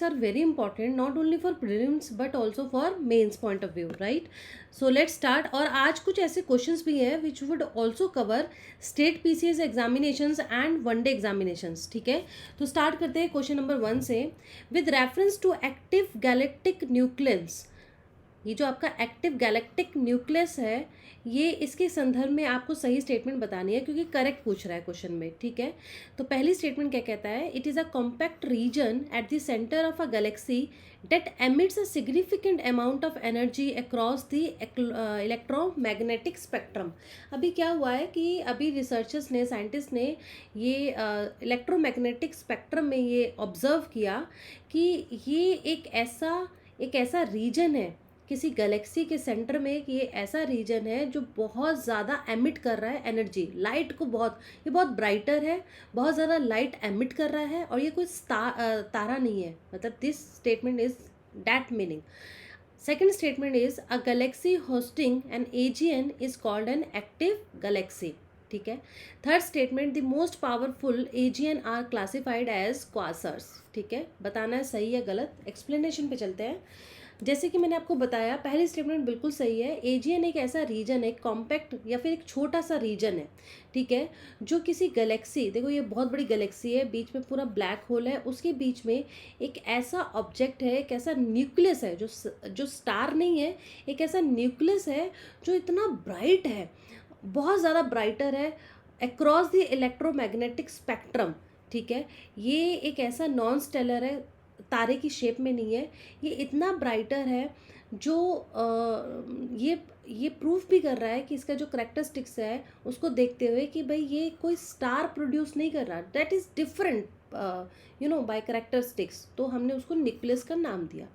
are very important not only for prelims but also for mains point of view, right? So let's start. और आज कुछ ऐसे questions भी हैं which would also cover state PCS examinations and one day examinations, ठीक है? तो start करते हैं क्वेश्चन नंबर 1 से. with reference to active galactic nucleus, ये जो आपका एक्टिव गैलेक्टिक न्यूक्लियस है, ये इसके संदर्भ में आपको सही स्टेटमेंट बतानी है क्योंकि करेक्ट पूछ रहा है क्वेश्चन में, ठीक है? तो पहली स्टेटमेंट क्या कहता है? It is a compact region at the centre of a galaxy that emits a significant amount of energy across the electromagnetic spectrum. अभी क्या हुआ है कि अभी रिसर्चर्स ने, साइंटिस्ट ने ये इलेक्ट्रोमैग्नेटिक स्पेक्ट्रम में ये ऑब्जर्व किया कि ये एक ऐसा रीजन है किसी गैलेक्सी के सेंटर में, कि ये ऐसा रीजन है जो बहुत ज़्यादा एमिट कर रहा है एनर्जी, लाइट को ये बहुत ब्राइटर है, बहुत ज़्यादा लाइट एमिट कर रहा है, और ये कोई तारा नहीं है. मतलब this statement is that meaning. Second statement is a galaxy hosting an AGN is called an active galaxy, ठीक है? Third statement, the most powerful AGN are classified as quasars, ठीक है? बताना है सही या गलत. एक्सप्लेनेशन पे चलते हैं. जैसे कि मैंने आपको बताया, पहली स्टेटमेंट बिल्कुल सही है. एजीएन एक ऐसा रीजन है, कॉम्पैक्ट या फिर एक छोटा सा रीजन है, ठीक है, जो किसी गैलेक्सी, देखो ये बहुत बड़ी गैलेक्सी है, बीच में पूरा ब्लैक होल है, उसके बीच में एक ऐसा ऑब्जेक्ट है, एक ऐसा न्यूक्लियस है जो स्टार नहीं है, एक ऐसा न्यूक्लियस है जो इतना ब्राइट है, बहुत ज़्यादा ब्राइटर है अक्रॉस द इलेक्ट्रोमैग्नेटिक स्पेक्ट्रम, ठीक है? ये एक ऐसा नॉन स्टेलर है, तारे की शेप में नहीं है, ये इतना ब्राइटर है जो ये प्रूफ भी कर रहा है कि इसका जो करेक्टरिस्टिक्स है उसको देखते हुए कि भाई ये कोई स्टार प्रोड्यूस नहीं कर रहा, that is different by characteristics, तो हमने उसको न्यूक्लियस का नाम दिया,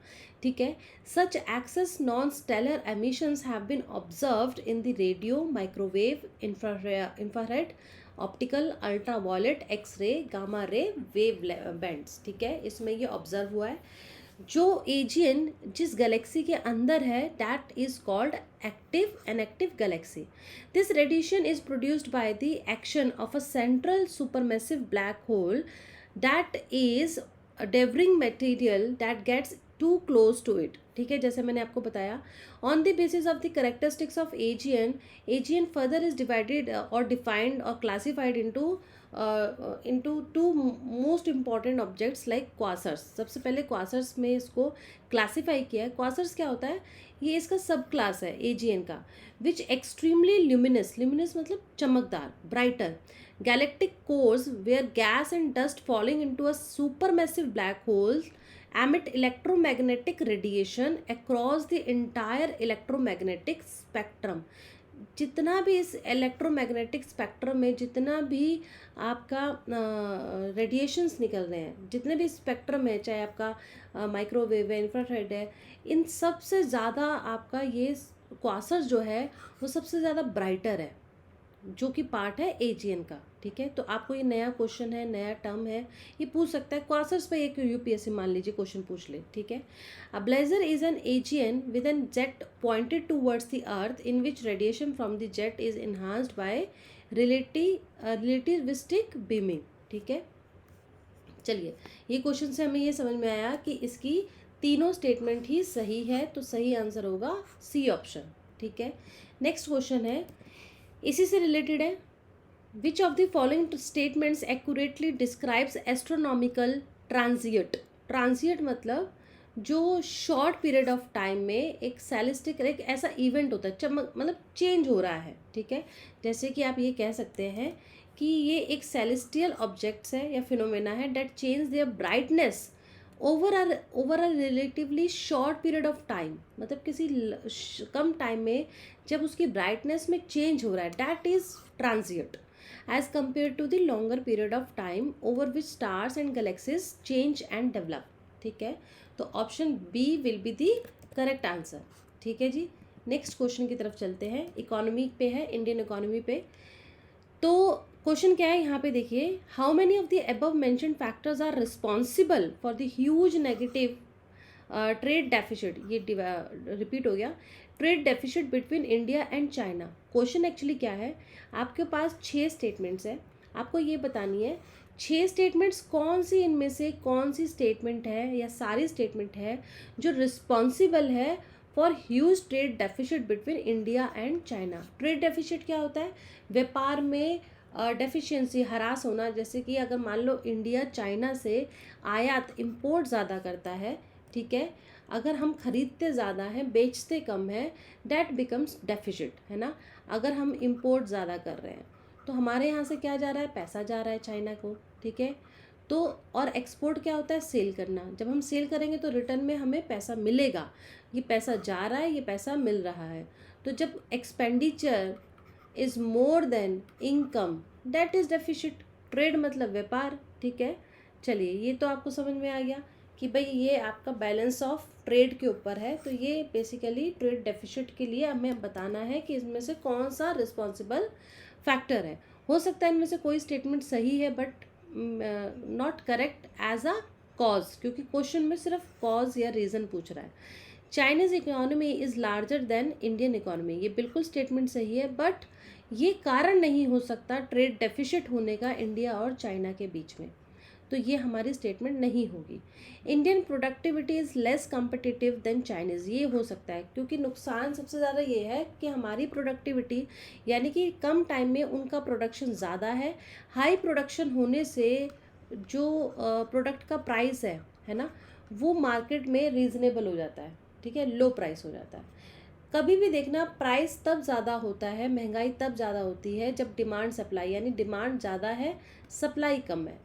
ठीक है? Such excess non stellar emissions have been observed in the radio, microwave, infrared, optical, ultraviolet, X-ray, gamma ray, wave bands, ठीक है? इसमें ये ऑब्जर्व हुआ है. जो एजीएन जिस गैलेक्सी के अंदर है, that is called an active galaxy. This radiation is produced by the action of a central supermassive black hole that is devouring material that gets too close to it, ठीक है? जैसे मैंने आपको बताया, on the basis of the characteristics of AGN further is divided और defined और classified into two most important objects like quasars. सबसे पहले क्वासर्स में इसको क्लासीफाई किया है. क्वासर्स क्या होता है? ये इसका सब क्लास है एजीएन का. विच एक्सट्रीमली ल्यूमिनस मतलब चमकदार, brighter galactic cores where gas and dust falling into a supermassive black hole emit electromagnetic radiation across the entire electromagnetic spectrum. जितना भी इस इलेक्ट्रोमैग्नेटिक स्पेक्ट्रम में जितना भी आपका रेडिएशंस निकल रहे हैं, जितने भी स्पेक्ट्रम है, चाहे आपका माइक्रोवेव है, इंफ्रारेड है, इन सब से ज़्यादा आपका ये क्वासर्स जो है वो सबसे ज़्यादा ब्राइटर है, जो कि पार्ट है एजीएन का, ठीक है? तो आपको ये नया क्वेश्चन है, नया टर्म है, ये पूछ सकता है क्वासर्स पे. एक यूपीएससी मान लीजिए क्वेश्चन पूछ ले, ठीक है? A blazar is an AGN with an jet pointed towards the earth in which radiation from the jet is enhanced by relativistic beaming, ठीक है? चलिए, ये क्वेश्चन से हमें ये समझ में आया कि इसकी तीनों स्टेटमेंट ही सही है, तो सही आंसर होगा सी ऑप्शन, ठीक है? नेक्स्ट क्वेश्चन है, इसी से रिलेटेड है. Which of the following statements accurately describes astronomical transit मतलब जो शॉर्ट पीरियड ऑफ टाइम में एक सेलेस्टिक, एक ऐसा इवेंट होता है, चमक मतलब चेंज हो रहा है, ठीक है? जैसे कि आप ये कह सकते हैं कि ये एक सेलेस्टियल ऑब्जेक्ट्स है या फिनोमेना है that change their brightness over a relatively short period of time. मतलब किसी कम टाइम में जब उसकी ब्राइटनेस में चेंज हो रहा है, that is transit as compare to the longer period of time over which stars and galaxies change and develop, ठीक है? तो option B will be the correct answer, ठीक है जी? नेक्स्ट क्वेश्चन की तरफ चलते हैं. इकोनॉमी पे है, इंडियन इकोनॉमी पे. तो क्वेश्चन क्या है यहाँ पे देखिए, how many of the above mentioned factors are responsible for the huge negative trade deficit. ये रिपीट हो गया, trade deficit between India and China. Question actually क्या है, आपके पास 6 स्टेटमेंट्स है, आपको ये बतानी है 6 स्टेटमेंट्स कौन सी इनमें से कौन सी स्टेटमेंट है या सारी स्टेटमेंट है जो रिस्पॉन्सिबल है for huge trade deficit between India and China. Trade deficit क्या होता है? व्यापार में डेफिशिएंसी, हरास होना। जैसे कि अगर मान लो इंडिया चाइना से आयात इंपोर्ट ज़्यादा करता है, ठीक है, अगर हम खरीदते ज़्यादा हैं बेचते कम हैं, दैट बिकम्स डेफिसिट, है ना। अगर हम इंपोर्ट ज़्यादा कर रहे हैं तो हमारे यहाँ से क्या जा रहा है? पैसा जा रहा है चाइना को, ठीक है। तो और एक्सपोर्ट क्या होता है? सेल करना। जब हम सेल करेंगे तो रिटर्न में हमें पैसा मिलेगा। ये पैसा जा रहा है, ये पैसा मिल रहा है। तो जब expenditure is more than income, that is deficit. Trade मतलब व्यापार, ठीक है। चलिए, ये तो आपको समझ में आ गया कि भाई ये आपका बैलेंस ऑफ ट्रेड के ऊपर है। तो ये बेसिकली ट्रेड डेफिसिट के लिए हमें बताना है कि इसमें से कौन सा रिस्पॉन्सिबल फैक्टर है। हो सकता है इनमें से कोई स्टेटमेंट सही है but not correct as a cause, क्योंकि क्वेश्चन में सिर्फ कॉज या रीज़न पूछ रहा है। Chinese economy is larger than Indian economy, ये बिल्कुल स्टेटमेंट सही है, बट ये कारण नहीं हो सकता ट्रेड डेफिसिट होने का इंडिया और चाइना के बीच में। तो ये हमारी स्टेटमेंट नहीं होगी। Indian productivity is less competitive than Chinese, ये हो सकता है, क्योंकि नुकसान सबसे ज़्यादा ये है कि हमारी प्रोडक्टिविटी यानी कि कम टाइम में उनका प्रोडक्शन ज़्यादा है। हाई प्रोडक्शन होने से जो प्रोडक्ट का प्राइस है ना, वो मार्केट में रीज़नेबल हो जाता है, ठीक है, लो प्राइस हो जाता है। कभी भी देखना, प्राइस तब ज़्यादा होता है, महंगाई तब ज़्यादा होती है जब डिमांड सप्लाई, यानी डिमांड ज़्यादा है सप्लाई कम है।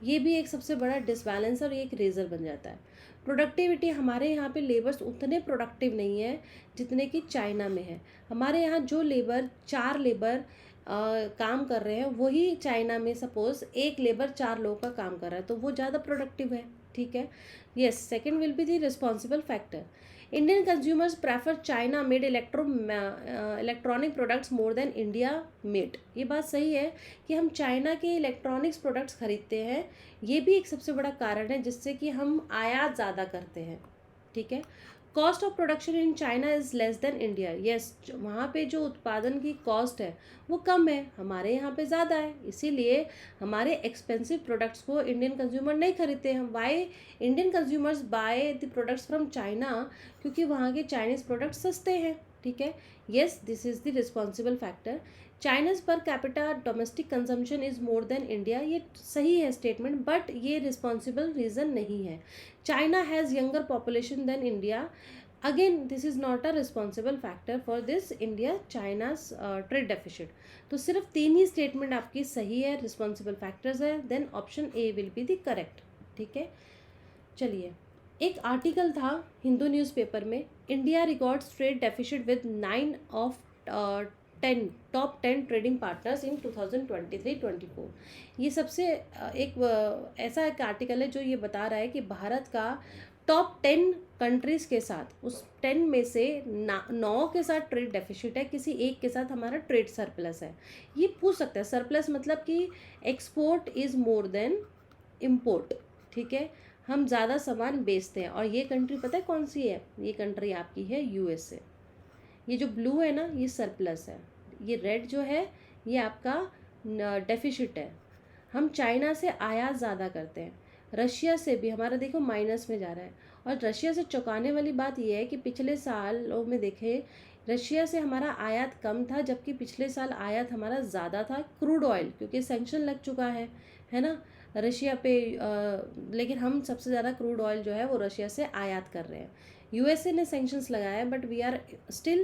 ये भी एक सबसे बड़ा डिसबैलेंस और एक रीज़न बन जाता है। प्रोडक्टिविटी, हमारे यहाँ पे लेबर्स उतने प्रोडक्टिव नहीं है जितने कि चाइना में है। हमारे यहाँ जो लेबर 4 लेबर काम कर रहे हैं, वही चाइना में सपोज 1 लेबर 4 लोगों का काम कर रहा है, तो वो ज़्यादा प्रोडक्टिव है, ठीक है। Yes, second will be the responsible factor. Indian consumers prefer China made electronic products more than India made. ये बात सही है कि हम चाइना के इलेक्ट्रॉनिक्स प्रोडक्ट्स खरीदते हैं, ये भी एक सबसे बड़ा कारण है जिससे कि हम आयात ज़्यादा करते हैं, ठीक है। Cost of production in China is less than India. Yes, वहाँ पे जो उत्पादन की कॉस्ट है वो कम है, हमारे यहाँ पे ज़्यादा है, इसीलिए हमारे एक्सपेंसिव प्रोडक्ट्स को इंडियन कंज्यूमर नहीं खरीदते हैं। Why Indian consumers buy the products from China? क्योंकि वहाँ के चाइनीज़ प्रोडक्ट्स सस्ते हैं, ठीक है। Yes, this is the responsible factor. China's per capita domestic consumption is more than India, ये सही है स्टेटमेंट, बट ये रिस्पॉन्सिबल रीज़न नहीं है। China has younger population than India, again this is not a responsible factor for this India China's trade deficit. तो सिर्फ 3 ही statement आपकी सही है, रिस्पॉन्सिबल फैक्टर्स है, then option A will be the correct, ठीक है। चलिए, एक आर्टिकल था हिंदू न्यूज़पेपर में, India records trade deficit with 9 of 10 top 10 trading partners in 2023-24। ये सबसे ऐसा एक आर्टिकल है जो ये बता रहा है कि भारत का टॉप 10 कंट्रीज़ के साथ, उस 10 में से 9 के साथ ट्रेड डेफिसिट है, किसी एक के साथ हमारा ट्रेड सरप्लस है। ये पूछ सकता है, सरप्लस मतलब कि export is more then import, ठीक है, हम ज़्यादा सामान बेचते हैं। और ये कंट्री पता है कौन सी है? ये कंट्री आपकी है यूएसए। ये जो ब्लू है ना, ये सरप्लस है, ये रेड जो है ये आपका डेफिसिट है। हम चाइना से आयात ज़्यादा करते हैं, रशिया से भी हमारा देखो माइनस में जा रहा है। और रशिया से चौंकाने वाली बात यह है कि पिछले सालों में देखें, रशिया से हमारा आयात कम था, जबकि पिछले साल आयात हमारा ज़्यादा था, क्रूड ऑयल, क्योंकि सैंक्शन लग चुका है ना रशिया पे। लेकिन हम सबसे ज़्यादा क्रूड ऑयल जो है वो रशिया से आयात कर रहे हैं। यूएसए ने सैंक्शंस लगाया है, but we are still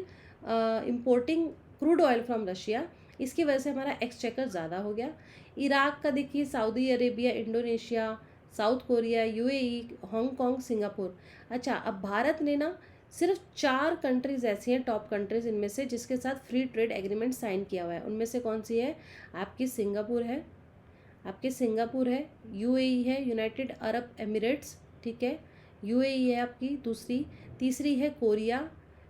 importing crude oil from Russia, इसकी वजह से हमारा एक्सचेकर ज़्यादा हो गया। इराक का देखिए, Saudi Arabia, Indonesia, south Korea, UAE, Hong Kong, Singapore. अच्छा, अब भारत ने ना सिर्फ 4 कंट्रीज़ ऐसी हैं टॉप कंट्रीज़ इनमें से जिसके साथ फ्री ट्रेड एग्रीमेंट साइन किया हुआ है। उनमें से कौन सी है? आपकी सिंगापुर है, यूएई है, यूनाइटेड अरब एमिरेट्स, ठीक है, यूएई है आपकी दूसरी, तीसरी है कोरिया,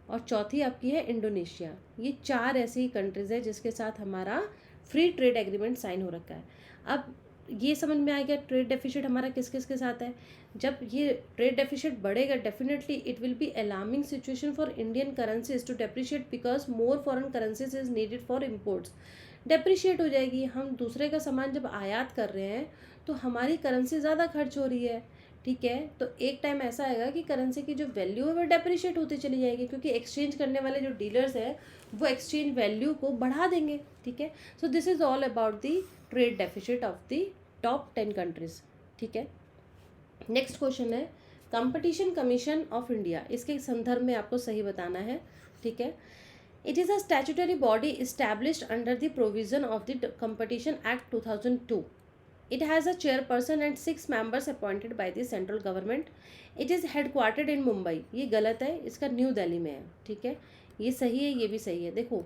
और चौथी आपकी है इंडोनेशिया। ये 4 ऐसी कंट्रीज़ है जिसके साथ हमारा फ्री ट्रेड एग्रीमेंट साइन हो रखा है। अब ये समझ में आ गया ट्रेड डेफिसिट हमारा किस किस के साथ है। जब ये ट्रेड डेफिसिट बढ़ेगा, definitely it will be alarming situation for Indian currencies to depreciate because more foreign currencies is needed for imports. Depreciate हो जाएगी। हम दूसरे का सामान जब आयात कर रहे हैं तो हमारी करेंसी ज़्यादा खर्च हो रही है, ठीक है। तो एक टाइम ऐसा आएगा कि करेंसी की जो वैल्यू है वो डेप्रिशिएट होती चली जाएगी, क्योंकि एक्सचेंज करने वाले जो डीलर्स हैं वो एक्सचेंज वैल्यू को बढ़ा देंगे, ठीक है। So this is all about the trade deficit of the top 10 countries, ठीक है। नेक्स्ट क्वेश्चन है कंपटीशन कमीशन ऑफ इंडिया, इसके संदर्भ में आपको सही बताना है, ठीक है। It is a statutory body established under the provision of the competition act 2002. It has a chairperson and 6 members appointed by the central government. It is headquartered in Mumbai. ये गलत है, इसका न्यू दिल्ली में है, ठीक है। ये सही है, ये भी सही है। देखो,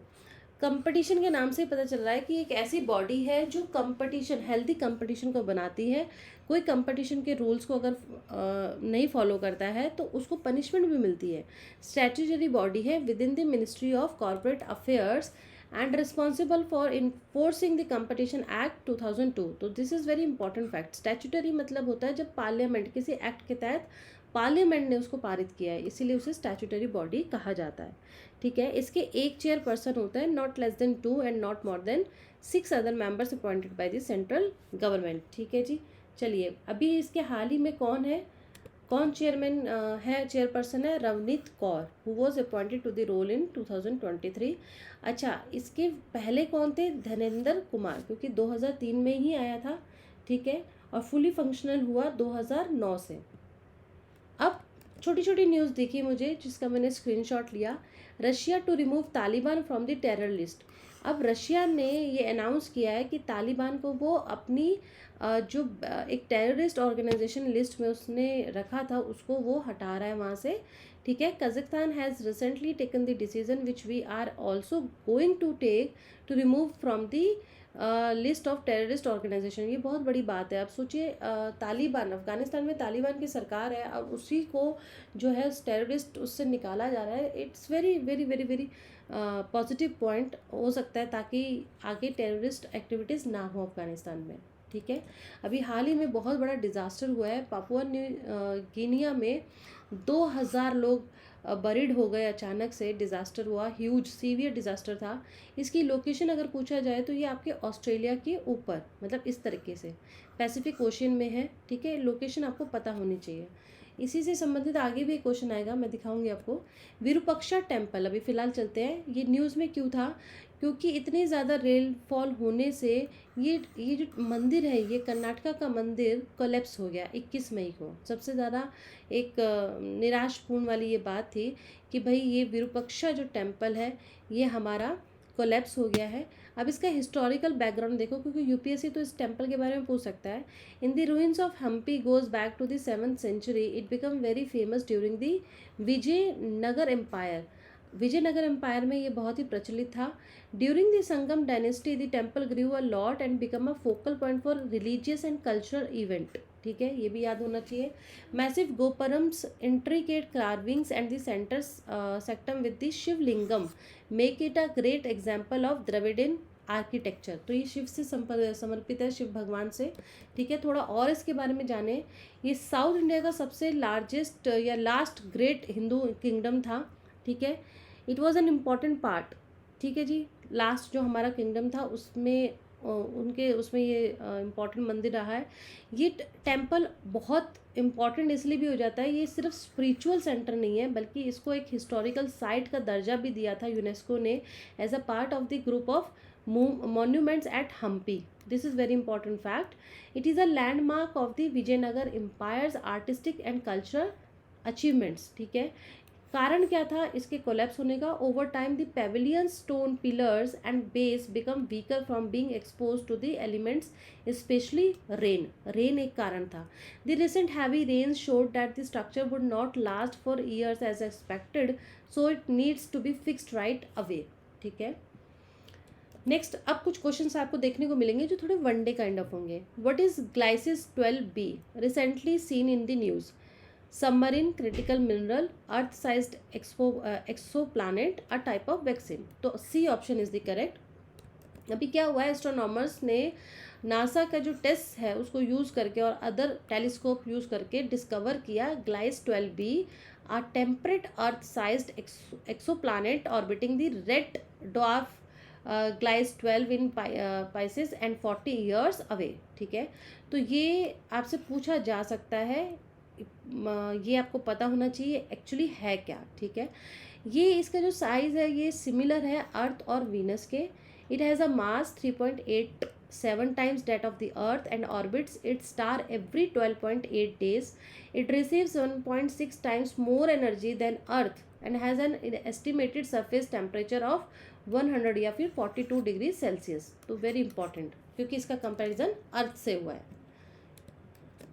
कंपटीशन के नाम से ही पता चल रहा है कि एक ऐसी बॉडी है जो कंपटीशन, हेल्दी कंपटीशन को बनाती है। कोई कंपटीशन के रूल्स को अगर नहीं फॉलो करता है तो उसको पनिशमेंट भी मिलती है। स्टैट्यूटरी बॉडी है with in the ministry of corporate affairs and responsible for enforcing the competition act 2002. तो this is very important fact. Statutory मतलब होता है जब पार्लियामेंट किसी एक्ट के तहत पार्लियामेंट ने उसको पारित किया है, इसीलिए उसे स्टैट्यूटरी बॉडी कहा जाता है, ठीक है। इसके एक चेयरपर्सन होता है, not less than 2 and not more than 6 other members appointed by the central government, ठीक है जी। चलिए, अभी इसके हाल ही में कौन चेयरमैन है, चेयरपर्सन है Ravneet Kaur, who was appointed to the role in 2023। अच्छा, इसके पहले कौन थे, धनेंद्र कुमार, क्योंकि 2003 में ही आया था, ठीक है, और फुली फंक्शनल हुआ 2009 से। अब छोटी छोटी न्यूज़ दिखी मुझे जिसका मैंने स्क्रीनशॉट लिया। Russia to remove Taliban from the terror list. अब रशिया ने ये अनाउंस किया है कि तालिबान को वो अपनी जो एक टेररिस्ट ऑर्गेनाइजेशन लिस्ट में उसने रखा था उसको वो हटा रहा है वहाँ से, ठीक है। Kazakhstan has recently taken the decision which we are also going to take to remove from the list of terrorist organisation. ये बहुत बड़ी बात है। अब सोचिए, तालिबान, अफगानिस्तान में तालिबान की सरकार है, अब उसी को जो है टेररिस्ट उससे निकाला जा रहा है। It's very very very very positive point हो सकता है, ताकि आगे टेररिस्ट एक्टिविटीज़ ना हो अफगानिस्तान में, ठीक है। अभी हाल ही में बहुत बड़ा डिज़ास्टर हुआ है पापुआ न्यू गिनिया में, 2000 लोग बरीड हो गए, अचानक से डिज़ास्टर हुआ, ह्यूज सीवियर डिज़ास्टर था। इसकी लोकेशन अगर पूछा जाए तो ये आपके ऑस्ट्रेलिया के ऊपर, मतलब इस तरीके से पैसिफिक ओशियन में है, ठीक है। लोकेशन आपको पता होनी चाहिए। इसी से संबंधित आगे भी एक क्वेश्चन आएगा, मैं दिखाऊंगी आपको। विरूपाक्षा टेम्पल, अभी फ़िलहाल चलते हैं, ये न्यूज़ में क्यों था, क्योंकि इतनी ज़्यादा रेनफॉल होने से ये जो मंदिर है, ये कर्नाटका का मंदिर कोलैप्स हो गया 21 मई को। सबसे ज़्यादा एक निराशपूर्ण वाली ये बात थी कि भाई ये विरूपाक्षा जो टेम्पल है ये हमारा कोलैप्स हो गया है। अब इसका हिस्टोरिकल बैकग्राउंड देखो, क्योंकि यूपीएससी तो इस टेम्पल के बारे में पूछ सकता है। In the ruins of Hampi goes back to the 7th century, it become very famous during the Vijayanagara empire. Vijayanagara empire में ये बहुत ही प्रचलित था। During the Sangama dynasty the temple grew a lot and become a focal point for religious and cultural event, ठीक है, ये भी याद होना चाहिए। Massive gopurams, intricate carvings and the centre sanctum with the Shivalingam make it a great example of Dravidian architecture. तो ये शिव से समर्पित है, शिव भगवान से, ठीक है। थोड़ा और इसके बारे में जाने। ये साउथ इंडिया का सबसे लार्जेस्ट या लास्ट ग्रेट हिंदू किंगडम था, ठीक है। It was an important part, ठीक है जी। लास्ट जो हमारा किंगडम था उसमें उसमें ये इम्पॉर्टेंट मंदिर रहा है। ये टेम्पल बहुत इम्पॉर्टेंट इसलिए भी हो जाता है, ये सिर्फ स्पिरिचुअल सेंटर नहीं है बल्कि इसको एक हिस्टोरिकल साइट का दर्जा भी दिया था यूनेस्को ने as a part of the group of monuments at Hampi. This is very important fact. It is a landmark of the Vijayanagar Empire's artistic and cultural achievements, ठीक है। कारण क्या था इसके कोलैप्स होने का? Over time the pavilion stone pillars and base become weaker from being expose to the elements, specially rain एक कारण था। The recent heavy rain showed that the structure would not last for years as expected, so it needs to be fixed right away, ठीक है। Next, अब कुछ questions आपको देखने को मिलेंगे जो थोड़े वनडे काइंड ऑफ होंगे। What is Gliese 12b recently seen in the news? Submarine critical mineral, earth sized exoplanet, a type of vaccine. तो C option is the correct. अभी क्या हुआ है, एस्ट्रोनॉमर्स ने नासा का जो टेस्ट है उसको यूज़ करके और अदर टेलीस्कोप यूज़ करके डिस्कवर किया Gliese 12b, a temperate earth sized exoplanet orbiting the red dwarf Gliese 12 in Pisces and 40 years away. ठीक है, तो ये आपसे पूछा जा सकता है, ये आपको पता होना चाहिए एक्चुअली है क्या। ठीक है, ये इसका जो साइज़ है ये सिमिलर है अर्थ और वीनस के। It has a mass 3.87 times that of the earth and orbits it's star every 12.8 days. It receives 1.6 times more energy than earth and has an estimated surface temperature of 100 या फिर 42 degree Celsius. तो very important, क्योंकि इसका comparison अर्थ से हुआ है।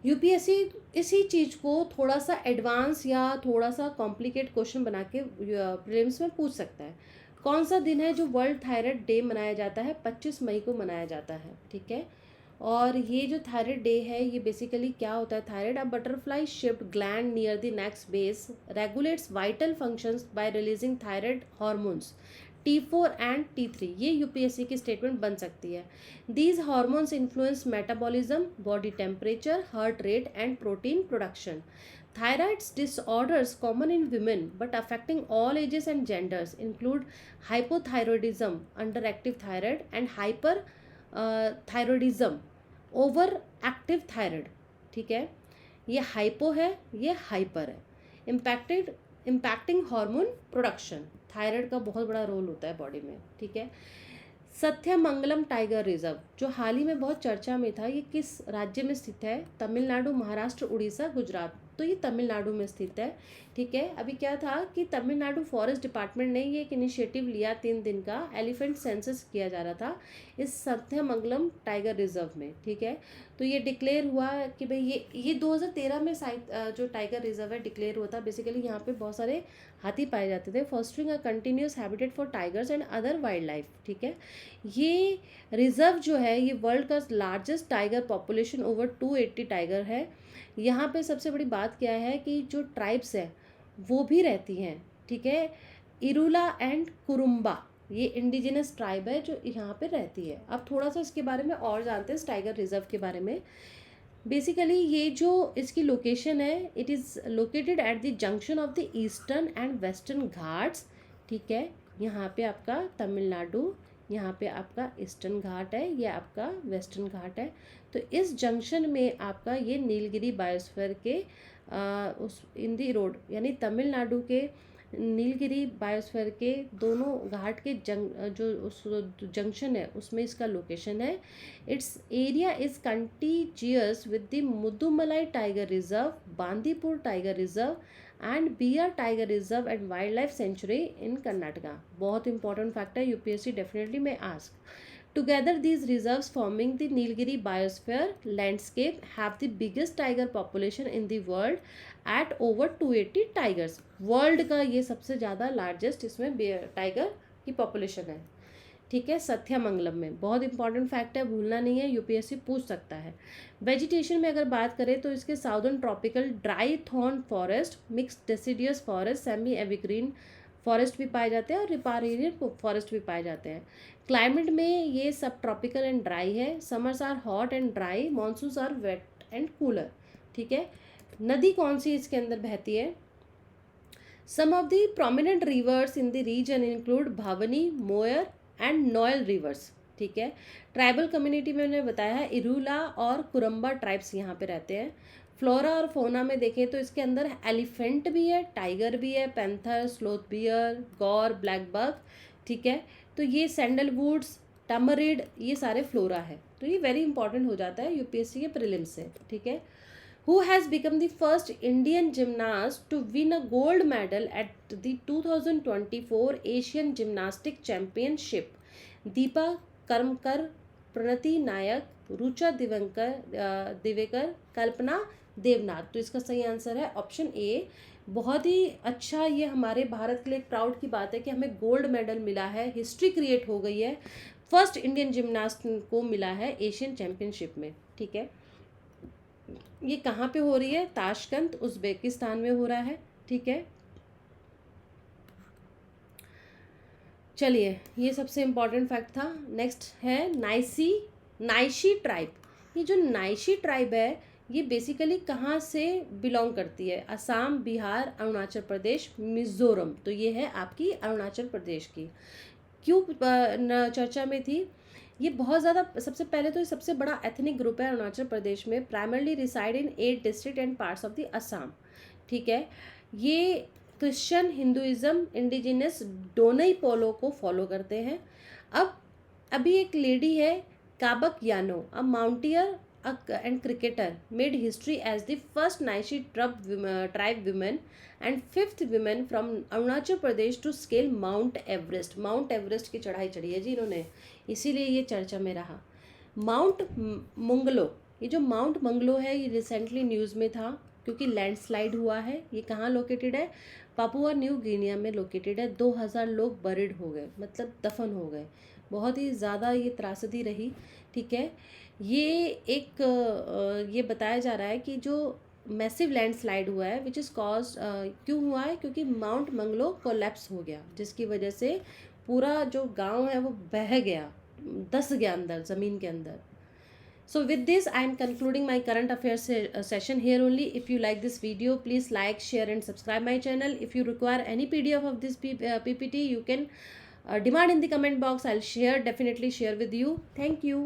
UPSC इसी चीज़ को थोड़ा सा एडवांस या थोड़ा सा कॉम्प्लिकेट क्वेश्चन बना के प्रीलिम्स में पूछ सकता है। कौन सा दिन है जो वर्ल्ड थायराइड डे मनाया जाता है? 25 मई को मनाया जाता है। ठीक है, और ये जो थायराइड डे है ये बेसिकली क्या होता है? Thyroid a butterfly shaped gland near the next base regulates vital functions bye releasing thyroid hormones T4 and T3। ये यूपीएससी की स्टेटमेंट बन सकती है। These hormones influence metabolism, body temperature, heart rate and protein production. Thyroid disorders common in women but affecting all ages and genders include hypothyroidism, underactive thyroid, and hyperthyroidism, overactive thyroid। ठीक है, ये hypo है, ये hyper है। Impacting hormone production, thyroid का बहुत बड़ा role होता है बॉडी में। ठीक है, सत्यमंगलम टाइगर रिजर्व जो हाल ही में बहुत चर्चा में था, ये किस राज्य में स्थित है? तमिलनाडु, महाराष्ट्र, उड़ीसा, गुजरात। तो ये तमिलनाडु में स्थित है। ठीक है, अभी क्या था कि तमिलनाडु फॉरेस्ट डिपार्टमेंट ने ये एक इनिशिएटिव लिया, 3 दिन का एलिफेंट सेंसस किया जा रहा था इस सत्यमंगलम टाइगर रिजर्व में। ठीक है, तो ये डिक्लेयर हुआ कि भाई ये 2013 में जो टाइगर रिजर्व है डिक्लेयर हुआ था। बेसिकली यहाँ पे बहुत सारे हाथी पाए जाते थे, fostering a continuous habitat for tigers and other wild life. ठीक है, ये रिजर्व जो है ये वर्ल्ड का largest tiger population, over 280 tiger है। यहाँ पे सबसे बड़ी बात क्या है कि जो ट्राइब्स है वो भी रहती हैं। ठीक है, इरुला एंड कुरुम्बा ये इंडिजिनस ट्राइब है जो यहाँ पे रहती है। अब थोड़ा सा इसके बारे में और जानते हैं, इस टाइगर रिजर्व के बारे में। बेसिकली ये जो इसकी लोकेशन है, it is located at the junction of the eastern and western Ghats. ठीक है, यहाँ पे आपका तमिलनाडु, यहाँ पे आपका ईस्टर्न घाट है, ये आपका वेस्टर्न घाट है। तो इस जंक्शन में आपका ये नीलगिरी बायोस्फीयर के उस इंदी रोड यानी तमिलनाडु के नीलगिरी बायोस्फीयर के दोनों घाट के जो उस जंक्शन है उसमें इसका लोकेशन है। Its area is contiguous with the Mudumalai tiger reserve, Bandipur tiger reserve and bear tiger reserve and wildlife sanctuary in Karnataka. बहुत इंपॉर्टेंट फैक्ट है, यूपीएससी डेफिनेटली में ask. Together, these reserves forming the Nilgiri biosphere landscape have the biggest tiger population in the world at over 280 tigers. World का ये सबसे ज़्यादा largest इसमें tiger की population है। ठीक है, सत्यमंगलम में। बहुत इंपॉर्टेंट फैक्ट है, भूलना नहीं है, यूपीएससी पूछ सकता है। वेजिटेशन में अगर बात करें तो इसके southern tropical dry thorn forest, mix deciduous forest, semi evergreen forest भी पाए जाते हैं और रिपारेरियन फॉरेस्ट भी पाए जाते हैं। क्लाइमेट में ये सब ट्रॉपिकल एंड ड्राई है। Summers are hot and dry, monsoons are wet and cooler. ठीक है, नदी कौन सी इसके अंदर बहती है? Some of the prominent rivers in the region include Bhavani, Moyar and Noyyal rivers. ठीक है, ट्राइबल कम्युनिटी में मैंने बताया है इरूला और कुरम्बा ट्राइब्स यहाँ पे रहते हैं। फ्लोरा और फोना में देखें तो इसके अंदर एलिफेंट भी है, टाइगर भी है, पैंथर, स्लोथ बियर, गौर, ब्लैक बक। ठीक है, तो ये सैंडलवुड्स, टमरिड, ये सारे फ्लोरा है। तो ये वेरी इंपॉर्टेंट हो जाता है यूपीएससी के प्रीलिम्स से। ठीक है, who has become the first Indian gymnast to win a gold medal at the 2024 Asian gymnastic championship? Deepa Karmakar, Pranati Nayak, Rucha Divekar, Kalpana Devnath. तो इसका सही आंसर है ऑप्शन ए। बहुत ही अच्छा, ये हमारे भारत के लिए एक प्राउड की बात है कि हमें गोल्ड मेडल मिला है, हिस्ट्री क्रिएट हो गई है, फर्स्ट इंडियन जिम्नास्ट को मिला है एशियन चैम्पियनशिप में। ठीक है, ये कहाँ पे हो रही है? ताशकंद, उज्बेकिस्तान में हो रहा है। ठीक है, चलिए, ये सबसे इम्पॉर्टेंट फैक्ट था। नेक्स्ट है नाइशी ट्राइब। ये जो नाइशी ट्राइब है ये बेसिकली कहाँ से बिलोंग करती है? असम, बिहार, अरुणाचल प्रदेश, मिज़ोरम। तो ये है आपकी अरुणाचल प्रदेश की। क्यों चर्चा में थी? ये बहुत ज़्यादा, सबसे पहले तो ये सबसे बड़ा एथनिक ग्रुप है अरुणाचल प्रदेश में, primarily reside in 8 district and parts of the Assam. ठीक है, ये क्रिश्चियन, हिंदुइज्म, इंडिजिनस दोनों ही पोलो को फॉलो करते हैं। अब अभी एक लेडी है Kabak Yano, a mountaineer and cricketer, made history as the first Nyishi tribe women and fifth women from Arunachal Pradesh to scale Mount Everest. Mount Everest की चढ़ाई चढ़ी है जी इन्होंने, इसीलिए ये चर्चा में रहा। माउंट मंगलो, ये जो माउंट मंगलो है ये रिसेंटली न्यूज़ में था क्योंकि लैंडस्लाइड हुआ है। ये कहाँ लोकेटेड है? पापुआ न्यू गिनिया में लोकेटेड है। 2000 लोग बरिड हो गए, मतलब दफन हो गए। बहुत ही ज़्यादा ये त्रासदी रही। ठीक है, ये एक ये बताया जा रहा है कि जो मैसिव लैंडस्लाइड हुआ है विच इज़ कॉज, क्यों हुआ है? क्योंकि माउंट मंगलो कोलैप्स हो गया, जिसकी वजह से पूरा जो गांव है वो बह गया, धस गया अंदर, ज़मीन के अंदर। So with this, I am concluding my current affairs session here only. If you like this video, please like, share and subscribe my channel. If you require any PDF of this PPT, you can demand in the comment box. I'll definitely share with you. Thank you.